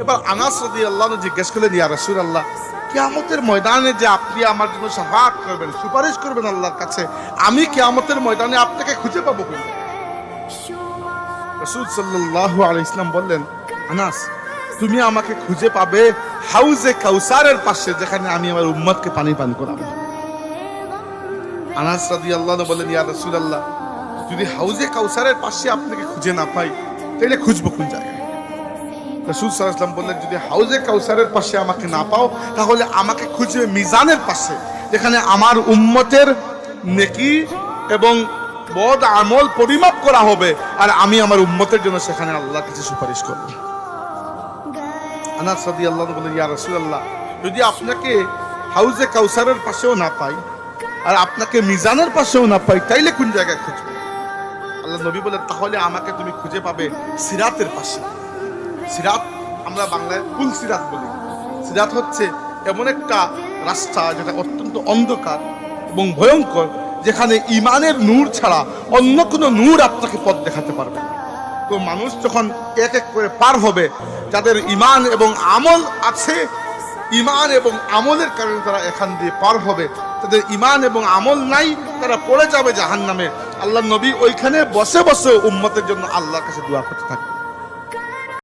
এবার আনাস রাদিয়াল্লাহু আনহু জিজ্ঞেস করলেন, ইয়া রাসূলুল্লাহ, কিয়ামতের ময়দানে যে আপনি আমার জন্য শাফাআত করবেন, সুপারিশ করবেন আল্লাহর কাছে, আমি কিয়ামতের ময়দানে আপনাকে খুঁজে পাবো কোথায়? রাসূল সাল্লাল্লাহু আলাইহি ওয়াসাল্লাম বললেন, আনাস, তুমি আমাকে খুঁজে পাবে হাউজে কাউসারের পাশে, যেখানে আমি আমার উম্মতকে পানি পান করাবো। আনাস রাদিয়াল্লাহু আনহু বললেন, ইয়া রাসূলুল্লাহ, যদি হাউজে কাউসারের পাশে আপনাকে খুঁজে না পাই, তাহলে খুঁজবো কোন জায়গায়? রাসূল সাল্লাল্লাহু আলাইহি ওয়াসাল্লাম বললেন, যদি হাউজে কাউসারের পাশে আমাকে না পাও, তাহলে আমাকে খুঁজবে মিজানের পাশে, যেখানে আমার উম্মতের নেকি এবং বদ আমল পরিমাপ করা হবে, আর আমি আমার উম্মতের জন্য সেখানে আল্লাহর কাছে সুপারিশ করব। আনাস রাদিয়াল্লাহু আনহু বললেন, ইয়া রাসূলুল্লাহ, যদি আপনাকে হাউজে কাউসারের পাশেও না পাই, আর আপনাকে মিজানের পাশেও না পাই, তাইলে কোন জায়গায় খুঁজবে? আল্লাহ নবী বলেন, তাহলে আমাকে তুমি খুঁজে পাবে সিরাতের পাশে। সিরাত আমরা বাংলায় কুল সিরাত বলি। সিরাত হচ্ছে এমন একটা রাস্তা যেটা অত্যন্ত অন্ধকার এবং ভয়ঙ্কর, যেখানে ইমানের নূর ছাড়া অন্য কোনো নূর আপনাকে পথ দেখাতে পারবে না। তো মানুষ যখন এক এক করে পার হবে, যাদের ইমান এবং আমল আছে, ইমান এবং আমলের কারণে তারা এখান দিয়ে পার হবে, তাদের ইমান এবং আমল নাই, তারা পড়ে যাবে জাহান্নামে। আল্লাহ নবী ওইখানে বসে বসে উম্মতের জন্য আল্লাহর কাছে দোয়া করতে থাকবে।